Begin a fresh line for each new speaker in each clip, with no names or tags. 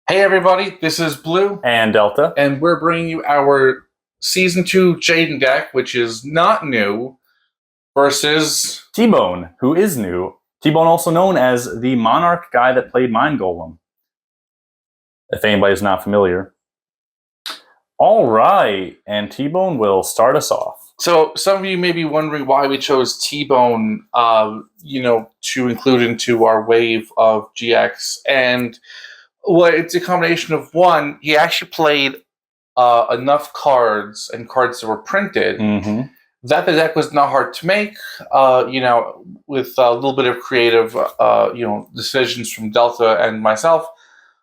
Hey everybody, this is Blue,
and Delta,
and we're bringing you our Season 2 Jaden deck, which is not new, versus
T-Bone, who is new. T-Bone, also known as the Monarch guy that played Mind Golem, if anybody's not familiar. All right, and T-Bone will start us off.
So some of you may be wondering why we chose T-Bone, to include into our wave of GX, and well, it's a combination of one, he actually played enough cards and cards that were printed that the deck was not hard to make, with a little bit of creative, decisions from Delta and myself.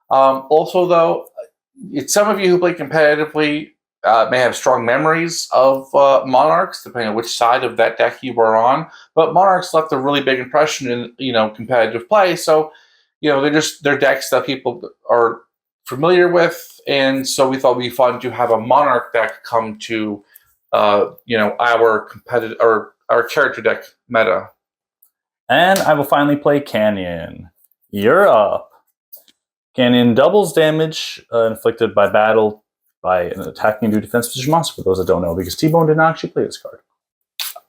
Also, though, some of you who play competitively may have strong memories of Monarchs, depending on which side of that deck you were on. But Monarchs left a really big impression in competitive play. So, they're decks that people are familiar with, and so we thought it'd be fun to have a Monarch deck come to our competitive or our character deck meta.
And I will finally play Canyon. You're up. Canyon doubles damage inflicted by battle by an attacking new defense position monster, for those that don't know, because T-Bone did not actually play this card.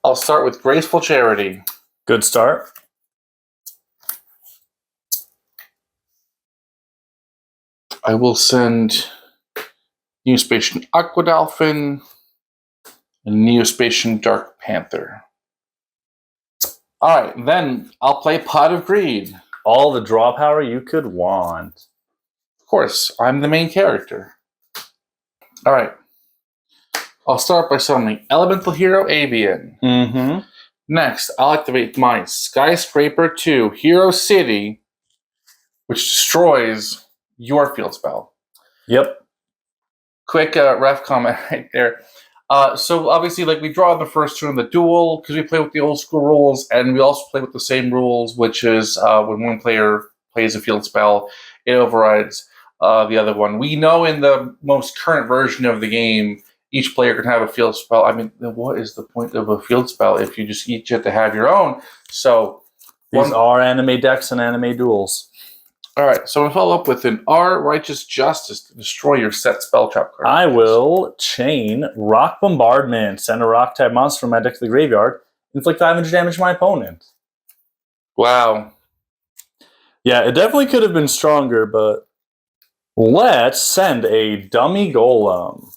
I'll start with Graceful Charity.
Good start.
I will send Neospatian Aquadolphin and Neospatian Dark Panther. All right, then I'll play Pot of Greed.
All the draw power you could want.
Of course, I'm the main character. All right. I'll start by summoning Elemental Hero Avian. Next, I'll activate my Skyscraper 2 Hero City, which destroys your field spell.
Yep.
Quick ref comment right there. So obviously, we draw in the first turn of the duel because we play with the old school rules, and we also play with the same rules, which is when one player plays a field spell, it overrides the other one. We know in the most current version of the game, each player can have a field spell. I mean, what is the point of a field spell if you just each have to have your own? So
these are anime decks and anime duels.
All right, so we'll follow up with an R Righteous Justice to destroy your set spell trap card.
I will chain Rock Bombardment, send a rock type monster from my deck to the graveyard, inflict 500 damage to my opponent.
Wow.
Yeah, it definitely could have been stronger, but let's send a dummy golem.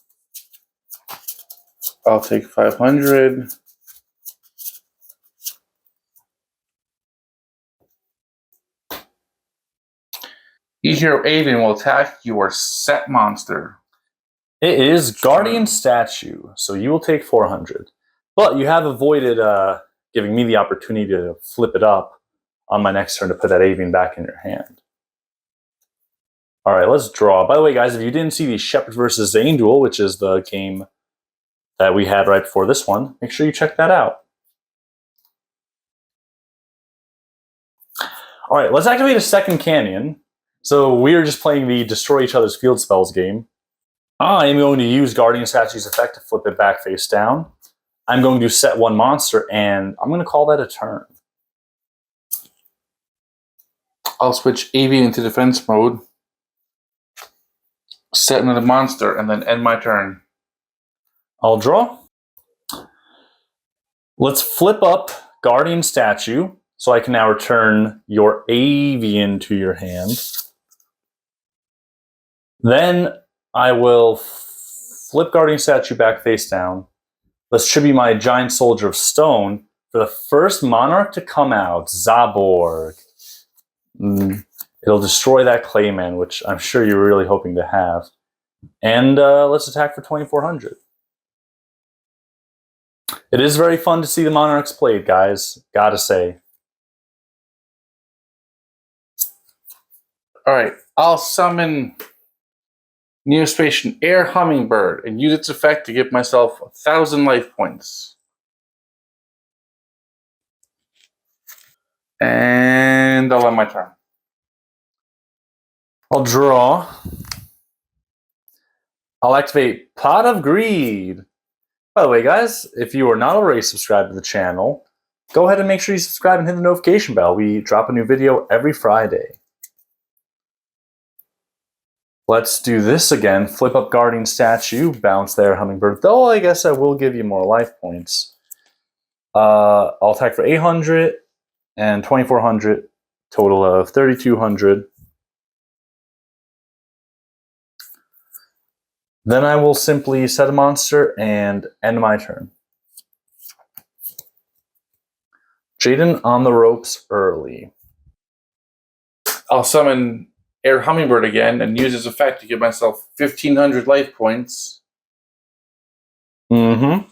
I'll take 500. E-Hero Avian will attack your set monster.
It is Guardian Statue, so you will take 400. But you have avoided giving me the opportunity to flip it up on my next turn to put that Avian back in your hand. All right, let's draw. By the way, guys, if you didn't see the Shepherd vs. Zane duel, which is the game that we had right before this one, make sure you check that out. All right, let's activate a second Canyon. So we are just playing the destroy each other's field spells game. I am going to use Guardian Statue's effect to flip it back face down. I'm going to set one monster, and I'm going to call that a turn.
I'll switch Avian into defense mode, set another monster, and then end my turn.
I'll draw. Let's flip up Guardian Statue, so I can now return your Avian to your hand. Then I will flip Guardian Statue back face down. Let's tribute my Giant Soldier of Stone for the first Monarch to come out, Zaborg. It'll destroy that Clayman, which I'm sure you're really hoping to have. And let's attack for 2,400. It is very fun to see the Monarchs played, guys. Gotta say.
All right, I'll summon Neospatian Air Hummingbird and use its effect to give myself 1,000 life points. And I'll end my turn.
I'll draw. I'll activate Pot of Greed. By the way, guys, if you are not already subscribed to the channel, go ahead and make sure you subscribe and hit the notification bell. We drop a new video every Friday. Let's do this again. Flip up Guardian Statue, bounce there, Hummingbird. Though I guess I will give you more life points. I'll attack for 800 and 2400, total of 3200. Then I will simply set a monster and end my turn. Jaden on the ropes early.
I'll summon Air Hummingbird again and use its effect to give myself 1500 life points.
Mm-hmm.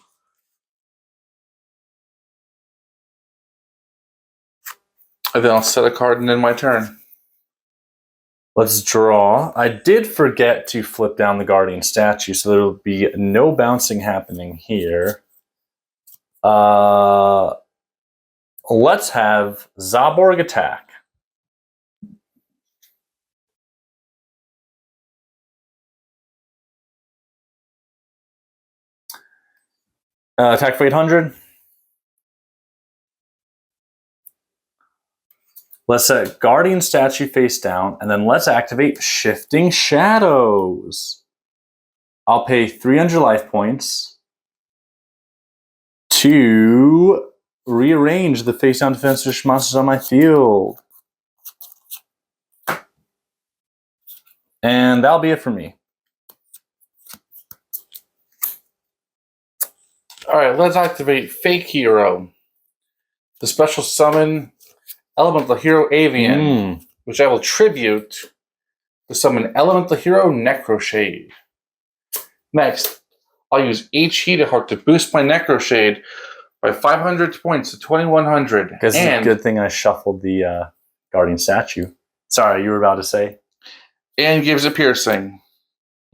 And then I'll set a card and end my turn.
Let's draw. I did forget to flip down the Guardian Statue, so there will be no bouncing happening here. Let's have Zaborg attack. Attack for 800. Let's set Guardian Statue face down, and then let's activate Shifting Shadows. I'll pay 300 life points to rearrange the face down defensive monsters on my field. And that'll be it for me.
Alright, let's activate Fake Hero. The special summon Elemental Hero Avian, which I will tribute to summon Elemental Hero Necroshade. Next, I'll use HE to boost my Necroshade by 500 points to 2100.
Because it's a good thing I shuffled the Guardian Statue. Sorry, you were about to say?
And gives a piercing.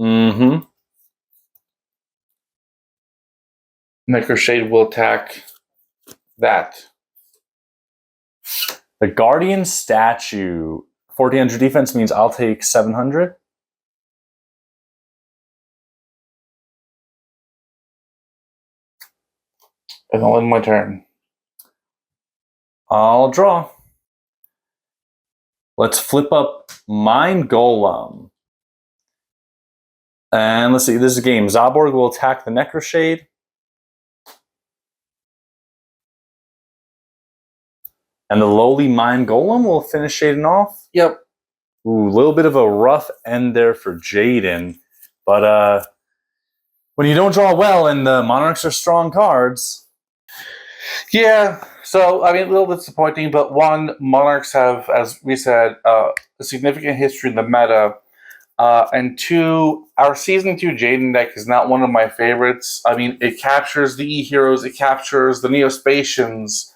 Mm-hmm.
Necroshade will attack that.
The Guardian Statue, 1400 defense means I'll take 700.
And I'll end my turn.
I'll draw. Let's flip up Mind Golem. And let's see, this is a game. Zaborg will attack the Necroshade. And the lowly Mind Golem will finish Jaden off.
Yep.
Ooh, a little bit of a rough end there for Jaden. But when you don't draw well and the Monarchs are strong cards.
Yeah, so, I mean, a little disappointing, but one, Monarchs have, as we said, a significant history in the meta. And two, our Season 2 Jaden deck is not one of my favorites. I mean, it captures the E-Heroes, it captures the Neospatians,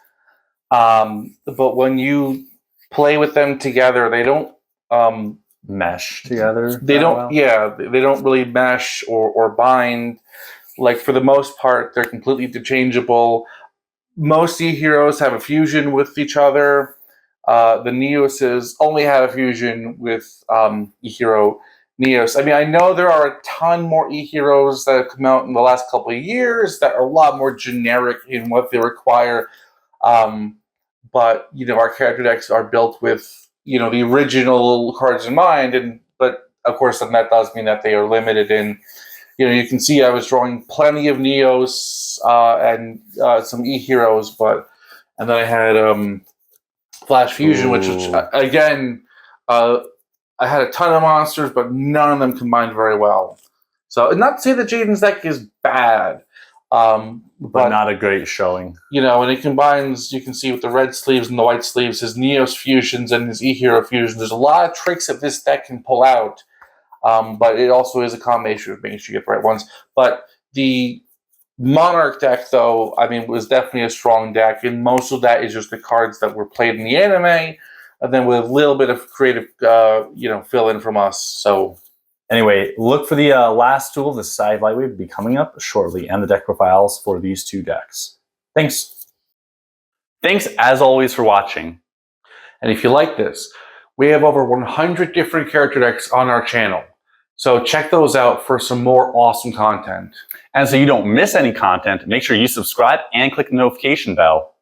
but when you play with them together, they don't
Mesh together.
they don't they don't really mesh or bind. Like, for the most part, they're completely interchangeable. Most E-Heroes have a fusion with each other. The Neoses only have a fusion with E-Hero Neos. I mean, I know there are a ton more E-Heroes that have come out in the last couple of years that are a lot more generic in what they require. But, you know, our character decks are built with, you know, the original cards in mind. But, of course, then that does mean that they are limited in, you know, you can see I was drawing plenty of Neos and some E-Heroes, and then I had Flash Fusion, which again, I had a ton of monsters, but none of them combined very well. So, not to say that Jaden's deck is bad,
but not a great showing.
You know, and it combines, you can see with the red sleeves and the white sleeves, his Neos fusions and his E-Hero fusions. There's a lot of tricks that this deck can pull out. But it also is a combination of making sure you get the right ones. But the Monarch deck, though, I mean, was definitely a strong deck, and most of that is just the cards that were played in the anime, and then with a little bit of creative, fill-in from us. So,
anyway, look for the last duel of the side lightweight to be coming up shortly, and the deck profiles for these two decks. Thanks.
Thanks, as always, for watching. And if you like this, we have over 100 different character decks on our channel. So check those out for some more awesome content.
And so you don't miss any content, make sure you subscribe and click the notification bell.